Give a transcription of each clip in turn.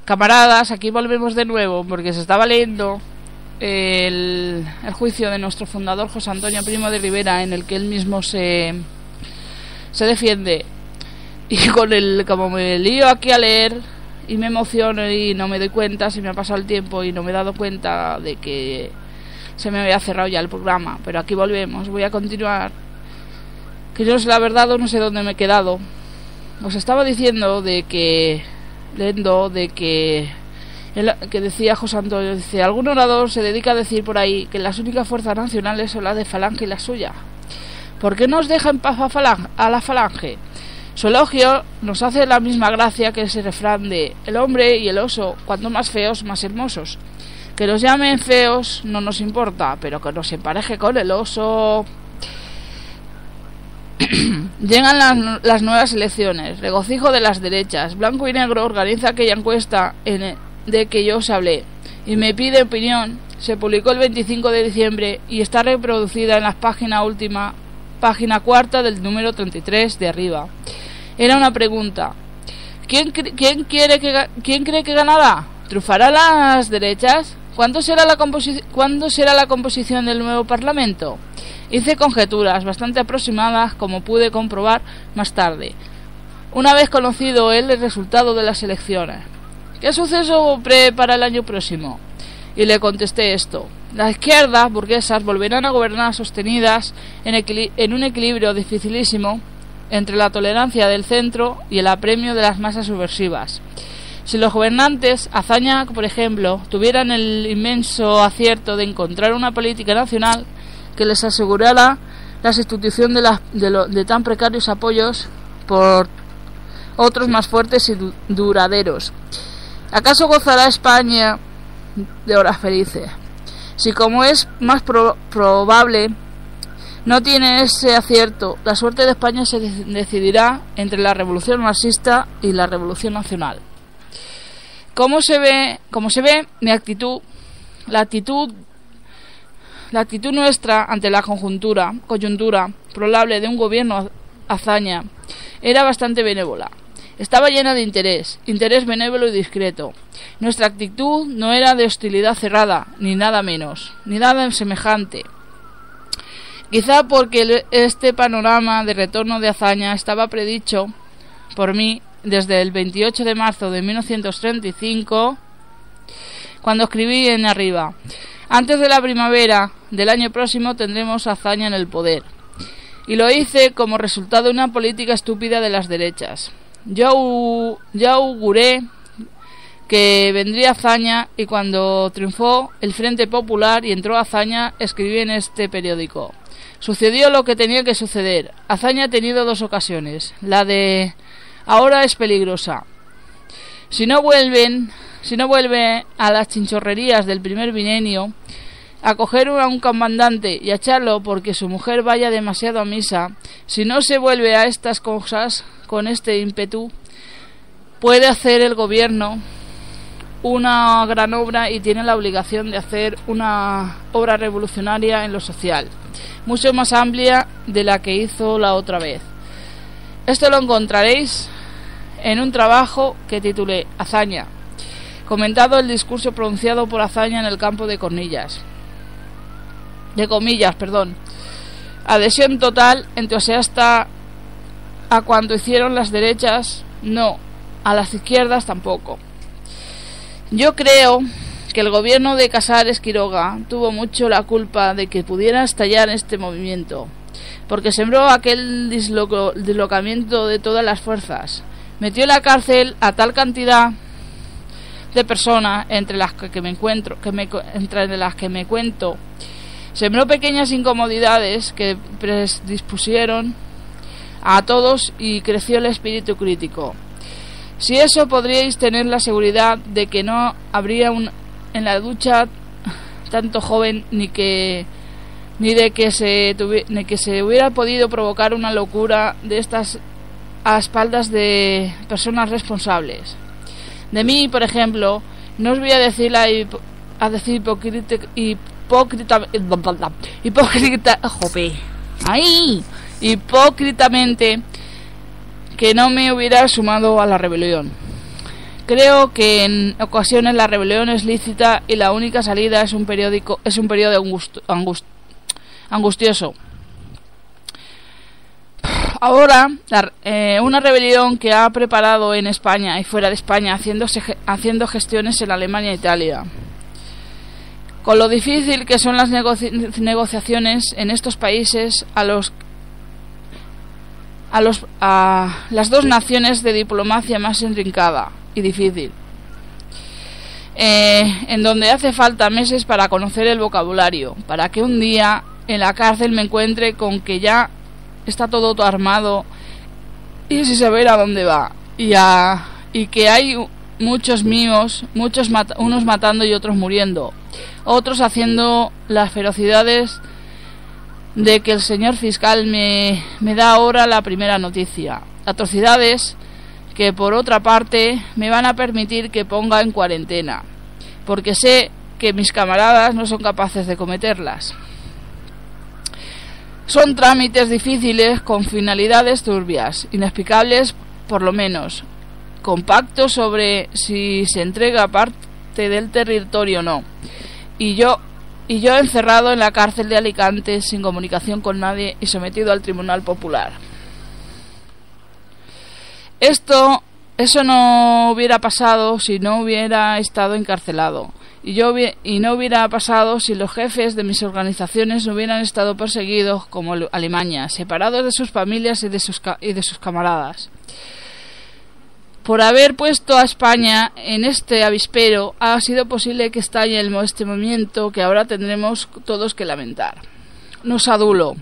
Camaradas, aquí volvemos de nuevo porque se estaba leyendo el juicio de nuestro fundador José Antonio Primo de Rivera, en el que él mismo se defiende, y como me lío aquí a leer y me emociono y no me doy cuenta, se me ha pasado el tiempo y no me he dado cuenta de que se me había cerrado ya el programa. Pero aquí volvemos, voy a continuar, que yo la verdad no sé dónde me he quedado. Os estaba diciendo que decía José Antonio, dice: algún orador se dedica a decir por ahí que las únicas fuerzas nacionales son la de Falange y la suya. ¿Por qué no os deja en paz a la Falange? Su elogio nos hace la misma gracia que ese refrán de el hombre y el oso, cuanto más feos, más hermosos. Que nos llamen feos no nos importa, pero que nos empareje con el oso. Llegan las nuevas elecciones, regocijo de las derechas. Blanco y Negro organiza aquella encuesta de que yo os hablé y me pide opinión. Se publicó el 25 de diciembre y está reproducida en la página cuarta del número 33 de arriba. Era una pregunta: ¿Quién cree que ganará? ¿Triunfará las derechas? ¿Cuándo será la composición del nuevo Parlamento? Hice conjeturas bastante aproximadas, como pude comprobar más tarde, una vez conocido el resultado de las elecciones. ¿Qué suceso para el año próximo? Y le contesté esto: las izquierdas burguesas volverán a gobernar sostenidas en un equilibrio dificilísimo entre la tolerancia del centro y el apremio de las masas subversivas. Si los gobernantes, Azaña por ejemplo, tuvieran el inmenso acierto de encontrar una política nacional que les asegurara la sustitución de tan precarios apoyos por otros más fuertes y duraderos, ¿acaso gozará España de horas felices? Si, como es más probable, no tiene ese acierto, la suerte de España se decidirá entre la revolución marxista y la revolución nacional. Como se ve, mi actitud, la actitud nuestra ante la coyuntura probable de un gobierno Azaña era bastante benévola. Estaba llena de interés benévolo y discreto. Nuestra actitud no era de hostilidad cerrada, ni nada menos, ni nada semejante. Quizá porque este panorama de retorno de Azaña estaba predicho por mí desde el 28 de marzo de 1935, cuando escribí en arriba: antes de la primavera del año próximo tendremos a Azaña en el poder. Y lo hice como resultado de una política estúpida de las derechas. Ya auguré que vendría Azaña, y cuando triunfó el Frente Popular y entró Azaña, escribí en este periódico: sucedió lo que tenía que suceder. Azaña ha tenido dos ocasiones. La de ahora es peligrosa. Si no vuelve a las chinchorrerías del primer bienio, a coger a un comandante y a echarlo porque su mujer vaya demasiado a misa, si no se vuelve a estas cosas con este ímpetu, puede hacer el gobierno una gran obra, y tiene la obligación de hacer una obra revolucionaria en lo social, mucho más amplia de la que hizo la otra vez. Esto lo encontraréis en un trabajo que titulé Azaña, comentado el discurso pronunciado por Azaña en el campo de comillas. Adhesión total, entusiasta a cuanto hicieron las derechas, no, a las izquierdas tampoco. Yo creo que el gobierno de Casares Quiroga tuvo mucho la culpa de que pudiera estallar este movimiento, porque sembró aquel dislocamiento de todas las fuerzas, metió en la cárcel a tal cantidad de personas entre las que me cuento, sembró pequeñas incomodidades que predispusieron a todos y creció el espíritu crítico. Si eso, podríais tener la seguridad de que no habría en la ducha tanto joven ni de que se hubiera podido provocar una locura de estas a espaldas de personas responsables. De mí, por ejemplo, no os voy a decir hipócritamente que no me hubiera sumado a la rebelión, Creo que en ocasiones la rebelión es lícita y la única salida es un periodo angustioso. Ahora, una rebelión que ha preparado en España y fuera de España, haciendo gestiones en Alemania e Italia. Con lo difícil que son las negociaciones en estos países, a las dos naciones de diplomacia más intrincada y difícil, en donde hace falta meses para conocer el vocabulario, para que un día en la cárcel me encuentre con que ya está todo armado y sin saber a dónde va, y que hay muchos míos, unos matando y otros muriendo, otros haciendo las ferocidades de que el señor fiscal me da ahora la primera noticia, atrocidades que por otra parte me van a permitir que ponga en cuarentena, porque sé que mis camaradas no son capaces de cometerlas. Son trámites difíciles con finalidades turbias, inexplicables por lo menos, con pactos sobre si se entrega parte del territorio o no, y yo encerrado en la cárcel de Alicante sin comunicación con nadie y sometido al Tribunal Popular. Eso no hubiera pasado si no hubiera estado encarcelado. Y no hubiera pasado si los jefes de mis organizaciones no hubieran estado perseguidos como Alemania, separados de sus familias y de sus camaradas. Por haber puesto a España en este avispero, ha sido posible que estalle este movimiento que ahora tendremos todos que lamentar. No os adulo.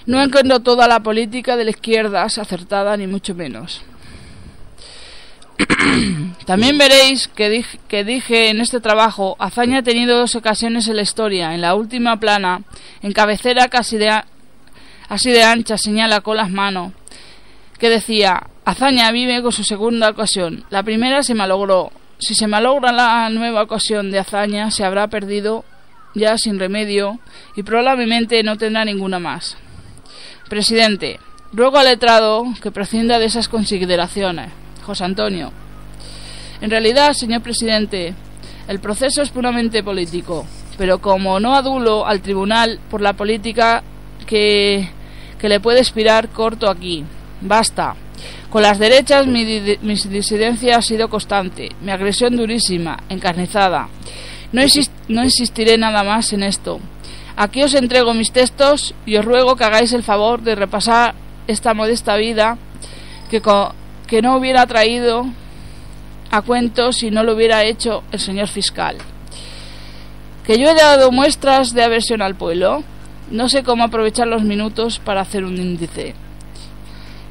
No encuentro toda la política de la izquierda acertada, ni mucho menos. También veréis que dije en este trabajo: Azaña ha tenido 2 ocasiones en la historia. En la última plana, en cabecera así de ancha, señala con las manos, que decía: Azaña vive con su segunda ocasión. La primera se malogró. Si se malogra la nueva ocasión de Azaña, se habrá perdido ya sin remedio y probablemente no tendrá ninguna más. Presidente, ruego al letrado que prescinda de esas consideraciones. José Antonio. En realidad, señor presidente, el proceso es puramente político, pero como no adulo al tribunal por la política que le puede inspirar, corto aquí. Basta. Con las derechas mi disidencia ha sido constante, mi agresión durísima, encarnizada. No insistiré nada más en esto. Aquí os entrego mis textos y os ruego que hagáis el favor de repasar esta modesta vida que no hubiera traído a cuento si no lo hubiera hecho el señor fiscal. Que yo he dado muestras de aversión al pueblo, no sé cómo aprovechar los minutos para hacer un índice.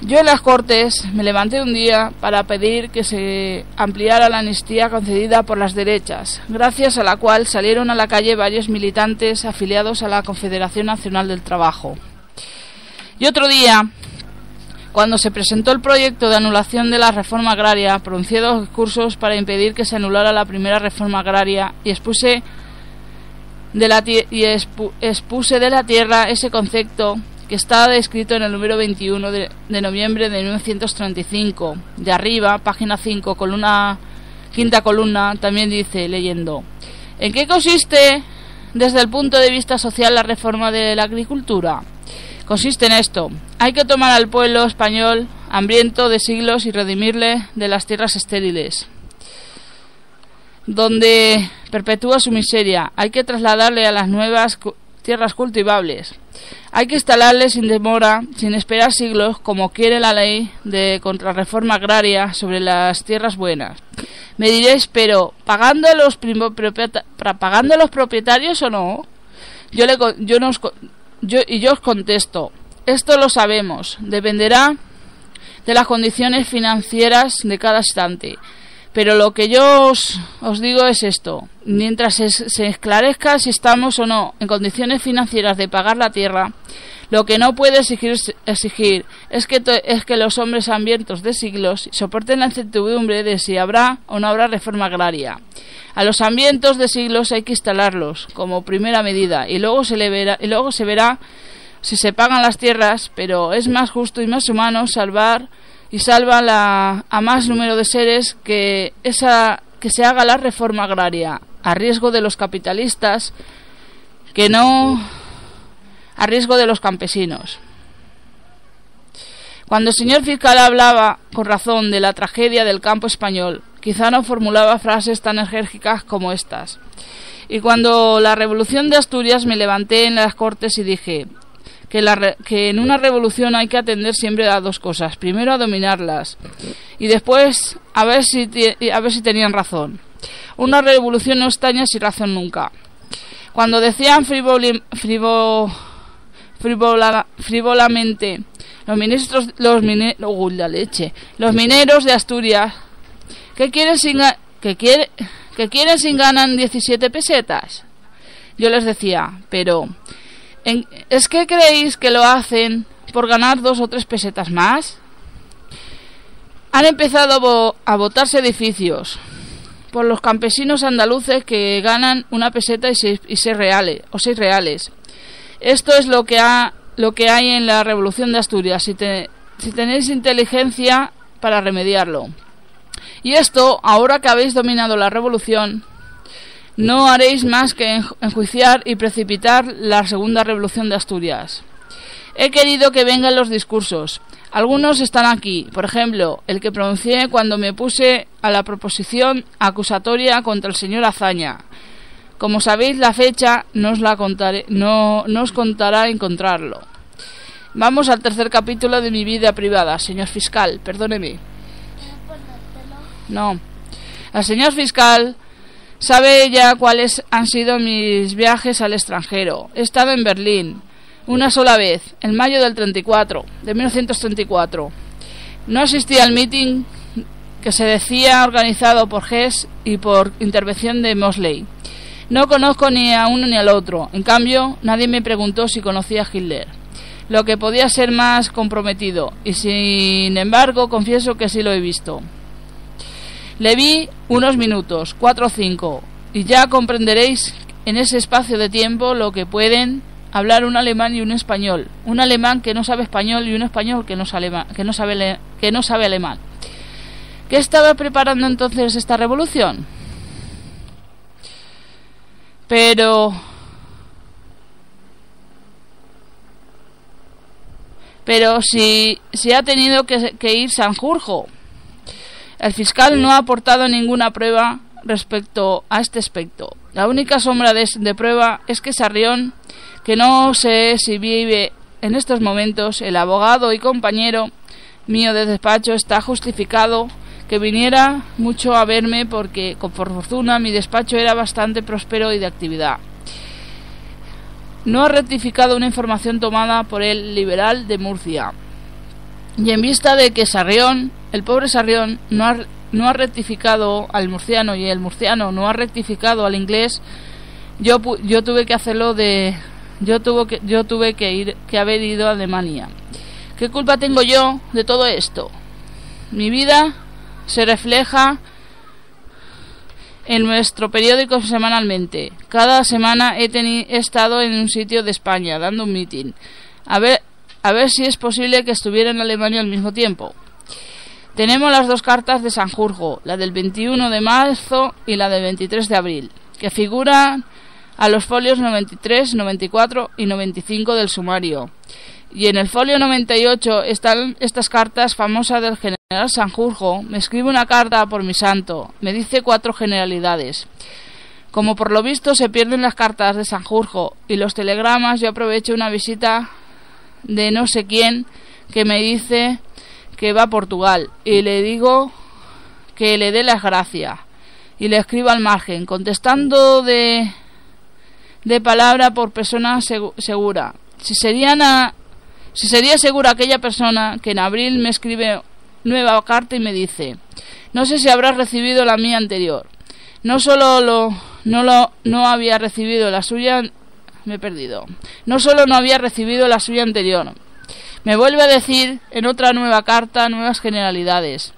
Yo en las Cortes me levanté un día para pedir que se ampliara la amnistía concedida por las derechas, gracias a la cual salieron a la calle varios militantes afiliados a la Confederación Nacional del Trabajo. Y otro día, cuando se presentó el proyecto de anulación de la reforma agraria, pronuncié 2 discursos para impedir que se anulara la primera reforma agraria y expuse de la tierra ese concepto que está descrito en el número 21 de noviembre de 1935. De arriba, página 5, quinta columna, también dice, leyendo: ¿en qué consiste desde el punto de vista social la reforma de la agricultura? Consiste en esto: hay que tomar al pueblo español hambriento de siglos y redimirle de las tierras estériles, donde perpetúa su miseria. Hay que trasladarle a las nuevas tierras cultivables. Hay que instalarle sin demora, sin esperar siglos, como quiere la ley de contrarreforma agraria sobre las tierras buenas. Me diréis, pero ¿pagando a los propietarios o no? Yo os contesto: esto lo sabemos, dependerá de las condiciones financieras de cada instante. Pero lo que yo os digo es esto: mientras se esclarezca si estamos o no en condiciones financieras de pagar la tierra, lo que no puede exigir es que los hombres hambrientos de siglos soporten la incertidumbre de si habrá o no habrá reforma agraria. A los hambrientos de siglos hay que instalarlos como primera medida y luego se verá si se pagan las tierras, pero es más justo y más humano salvar y salva a más número de seres que se haga la reforma agraria, a riesgo de los capitalistas, que no a riesgo de los campesinos. Cuando el señor fiscal hablaba con razón de la tragedia del campo español, quizá no formulaba frases tan enérgicas como estas. Y cuando la revolución de Asturias me levanté en las Cortes y dije que en una revolución hay que atender siempre a dos cosas. Primero a dominarlas y después a ver si tenían razón. Una revolución no estaña sin razón nunca. Cuando decían frivolamente los mineros de Asturias que quieren si ganan 17 pesetas, yo les decía, pero ¿es que creéis que lo hacen por ganar 2 o 3 pesetas más? Han empezado a botarse edificios por los campesinos andaluces que ganan 1 peseta y 6 reales o 6 reales. Esto es lo que hay en la revolución de Asturias, si tenéis inteligencia para remediarlo. Y esto, ahora que habéis dominado la revolución, no haréis más que enjuiciar y precipitar la segunda revolución de Asturias. He querido que vengan los discursos. Algunos están aquí, por ejemplo, el que pronuncié cuando me puse a la proposición acusatoria contra el señor Azaña. Como sabéis, la fecha no os contará encontrarlo. Vamos al tercer capítulo de mi vida privada, señor fiscal, perdóneme. No. El señor fiscal sabe ya cuáles han sido mis viajes al extranjero. He estado en Berlín una sola vez, en mayo de 1934. No asistí al meeting que se decía organizado por Hess y por intervención de Mosley. No conozco ni a uno ni al otro. En cambio, nadie me preguntó si conocía a Hitler, lo que podía ser más comprometido, y sin embargo confieso que sí lo he visto. Le vi unos minutos, 4 o 5, y ya comprenderéis en ese espacio de tiempo lo que pueden hablar un alemán y un español, un alemán que no sabe español y un español que no sabe alemán. ¿Qué estaba preparando entonces esta revolución? Pero si ha tenido que ir Sanjurjo. El fiscal no ha aportado ninguna prueba respecto a este aspecto. La única sombra de prueba es que Sarrión, que no sé si vive en estos momentos, el abogado y compañero mío de despacho, está justificado que viniera mucho a verme porque, por fortuna, mi despacho era bastante próspero y de actividad. No ha rectificado una información tomada por el liberal de Murcia. Y en vista de que Sarrión, el pobre Sarrión, no ha rectificado al murciano y el murciano no ha rectificado al inglés, yo tuve que hacerlo yo tuve que haber ido a Alemania. ¿Qué culpa tengo yo de todo esto? Mi vida se refleja en nuestro periódico semanalmente. Cada semana he estado en un sitio de España dando un meeting. A ver si es posible que estuviera en Alemania al mismo tiempo. Tenemos las 2 cartas de Sanjurjo, la del 21 de marzo y la del 23 de abril, que figuran a los folios 93, 94 y 95 del sumario. Y en el folio 98 están estas cartas famosas del general Sanjurjo. Me escribe una carta por mi santo, me dice 4 generalidades. Como por lo visto se pierden las cartas de Sanjurjo y los telegramas, yo aprovecho una visita de no sé quién que me dice que va a Portugal y le digo que le dé las gracias y le escribo al margen, contestando de palabra por persona segura. Si sería segura aquella persona que en abril me escribe nueva carta y me dice: no sé si habrás recibido la mía anterior. No había recibido la suya. No solo no había recibido la suya anterior. Me vuelve a decir en otra nueva carta nuevas generalidades.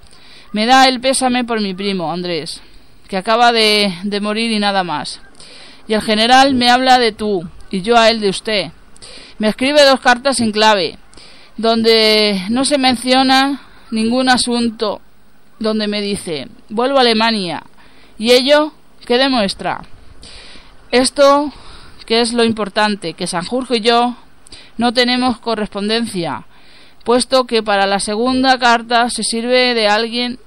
Me da el pésame por mi primo Andrés, que acaba de morir y nada más. Y el general me habla de tú y yo a él de usted. Me escribe 2 cartas en clave, donde no se menciona ningún asunto donde me dice vuelvo a Alemania. ¿Y ello qué demuestra? Esto, que es lo importante, que Sanjurjo y yo no tenemos correspondencia, puesto que para la segunda carta se sirve de alguien,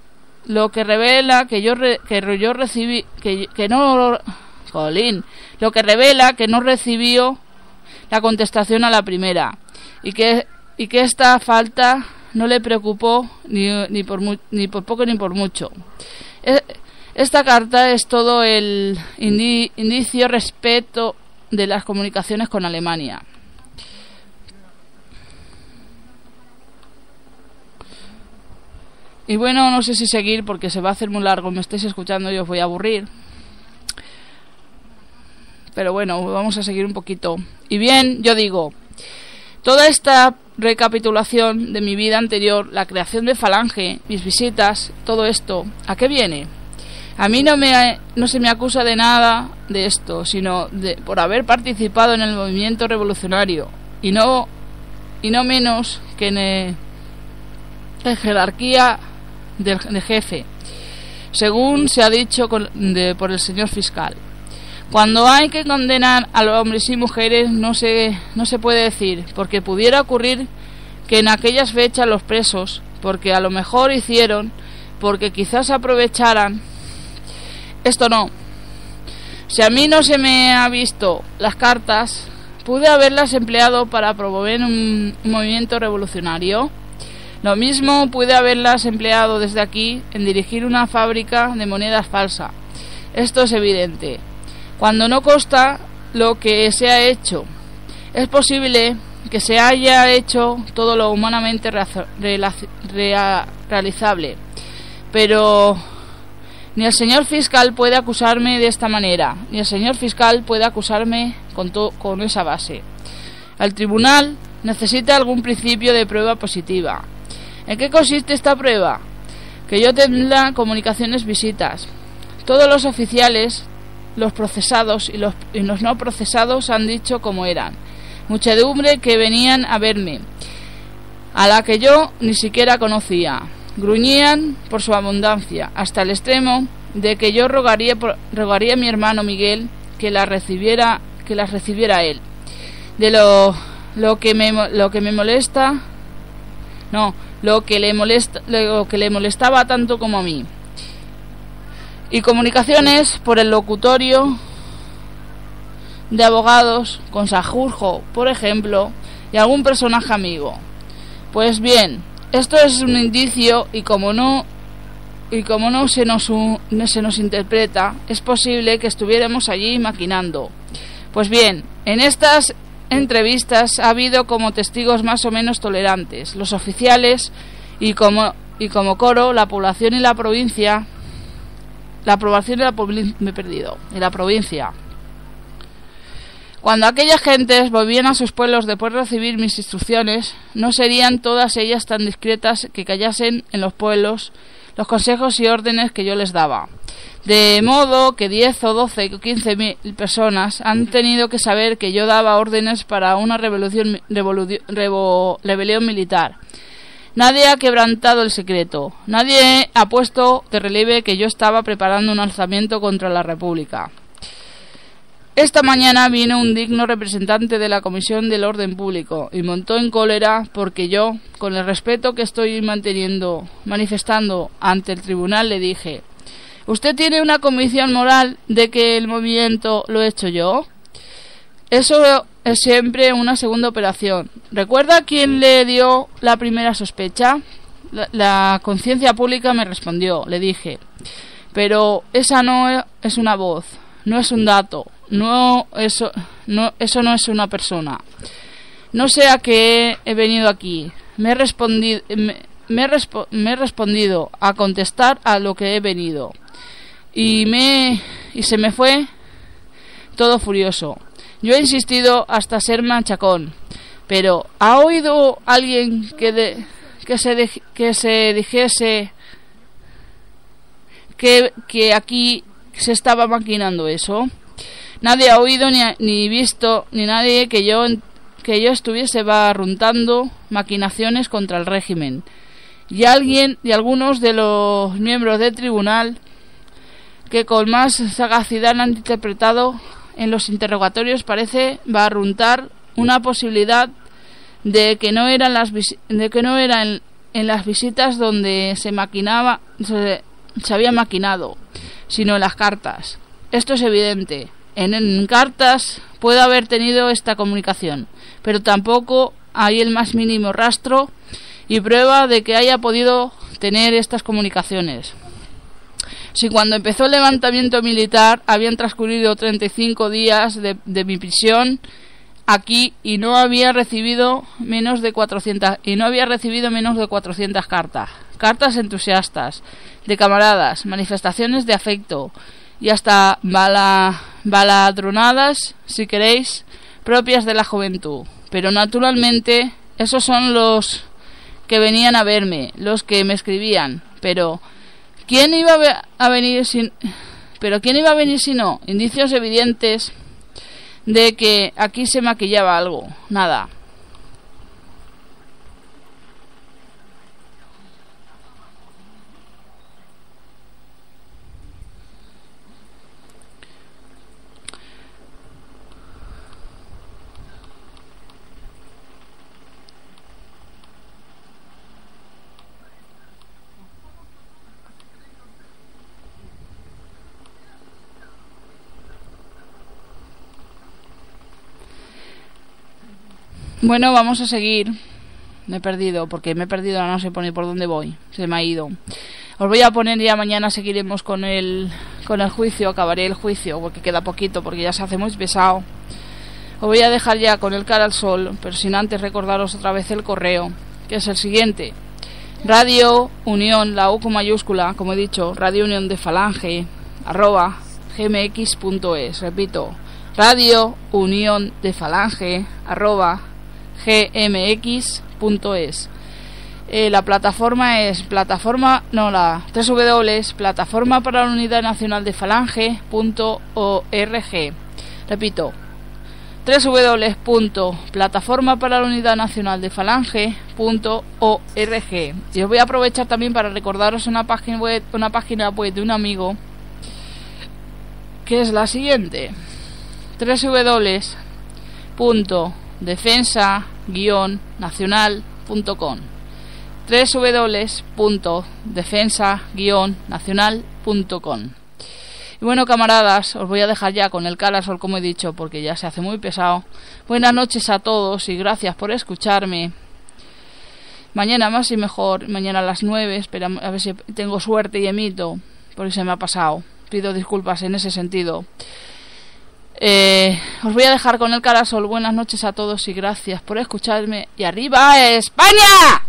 lo que revela que yo recibí, que no, jolín, lo que revela que no recibió la contestación a la primera, y que esta falta no le preocupó ni por poco ni por mucho. Esta carta es todo el indicio respecto de las comunicaciones con Alemania. Y bueno, no sé si seguir porque se va a hacer muy largo, me estáis escuchando y os voy a aburrir. Pero bueno, vamos a seguir un poquito. Y bien, yo digo, toda esta recapitulación de mi vida anterior, la creación de Falange, mis visitas, todo esto, ¿a qué viene? A mí no se me acusa de nada de esto, sino por haber participado en el movimiento revolucionario, y no menos que en jerarquía del jefe, según se ha dicho por el señor fiscal. Cuando hay que condenar a los hombres y mujeres no se puede decir, porque pudiera ocurrir que en aquellas fechas los presos, porque a lo mejor hicieron, porque quizás aprovecharan. Esto no. Si a mí no se me ha visto las cartas, pude haberlas empleado para promover un movimiento revolucionario. Lo mismo pude haberlas empleado desde aquí en dirigir una fábrica de monedas falsa. Esto es evidente. Cuando no consta lo que se ha hecho, es posible que se haya hecho todo lo humanamente realizable. Pero ni el señor fiscal puede acusarme de esta manera, ni el señor fiscal puede acusarme con esa base. El tribunal necesita algún principio de prueba positiva. ¿En qué consiste esta prueba? Que yo tendrá comunicaciones, visitas. Todos los oficiales, los procesados y los no procesados han dicho cómo eran. Muchedumbre que venían a verme, a la que yo ni siquiera conocía. Gruñían por su abundancia, hasta el extremo de que yo rogaría a mi hermano Miguel que las recibiera él. De lo que le molestaba tanto como a mí. Y comunicaciones por el locutorio de abogados con Sanjurjo, por ejemplo, y algún personaje amigo. Pues bien, esto es un indicio y como no se nos interpreta, es posible que estuviéramos allí maquinando. Pues bien, en estas entrevistas ha habido como testigos más o menos tolerantes, los oficiales y como coro la población y la provincia. La aprobación de la provincia. Cuando aquellas gentes volvían a sus pueblos después de recibir mis instrucciones, no serían todas ellas tan discretas que callasen en los pueblos los consejos y órdenes que yo les daba. De modo que 10 o 12 o 15.000 personas han tenido que saber que yo daba órdenes para una rebelión militar. Nadie ha quebrantado el secreto. Nadie ha puesto de relieve que yo estaba preparando un alzamiento contra la República. Esta mañana vino un digno representante de la Comisión del Orden Público y montó en cólera porque yo, con el respeto que estoy manifestando ante el tribunal, le dije: ¿usted tiene una convicción moral de que el movimiento lo he hecho yo? Eso es siempre una segunda operación. ¿Recuerda quién le dio la primera sospecha? La conciencia pública me respondió. Le dije: pero esa no es una voz, no es un dato, eso no es una persona. No sé a qué he venido aquí. Me he respondido a contestar a lo que he venido. Y se me fue todo furioso. Yo he insistido hasta ser machacón, pero ¿ha oído alguien que se dijese que aquí se estaba maquinando eso? Nadie ha oído ni visto ni nadie que yo estuviese barruntando maquinaciones contra el régimen. y algunos de los miembros del tribunal que con más sagacidad han interpretado en los interrogatorios parece barruntar una posibilidad de que no eran en las visitas donde se había maquinado, sino en las cartas. Esto es evidente. En cartas puede haber tenido esta comunicación, pero tampoco hay el más mínimo rastro y prueba de que haya podido tener estas comunicaciones. Si cuando empezó el levantamiento militar habían transcurrido 35 días de mi prisión aquí y no había recibido menos de 400 cartas entusiastas de camaradas, manifestaciones de afecto y hasta baladronadas, si queréis, propias de la juventud. Pero naturalmente esos son los que venían a verme, los que me escribían. Pero ¿quién iba a venir si no? Indicios evidentes de que aquí se maquillaba algo. Nada. Bueno, vamos a seguir. Me he perdido, no sé por dónde voy. Se me ha ido. Os voy a poner ya mañana, seguiremos con el juicio, acabaré el juicio, porque queda poquito, porque ya se hace muy pesado. Os voy a dejar ya con el cara al sol, pero sin antes recordaros otra vez el correo, que es el siguiente. Radio Unión, la U con mayúscula, como he dicho, Radio Unión de Falange, @gmx.es. Repito, Radio Unión de Falange, @gmx.es. La plataforma es www.plataformaparallaunidadnacionaldefalange.org. Repito, www.plataformaparallaunidadnacionaldefalange.org. Y os voy a aprovechar también para recordaros una página web de un amigo, que es la siguiente: www.defensa-nacional.com. www.defensa-nacional.com. Y bueno, camaradas, os voy a dejar ya con el cara al sol, como he dicho, porque ya se hace muy pesado. Buenas noches a todos y gracias por escucharme. Mañana más y mejor, mañana a las 9, esperamos, a ver si tengo suerte y emito, porque se me ha pasado. Pido disculpas en ese sentido. Os voy a dejar con el cara al sol. Buenas noches a todos y gracias por escucharme. ¡Y arriba España!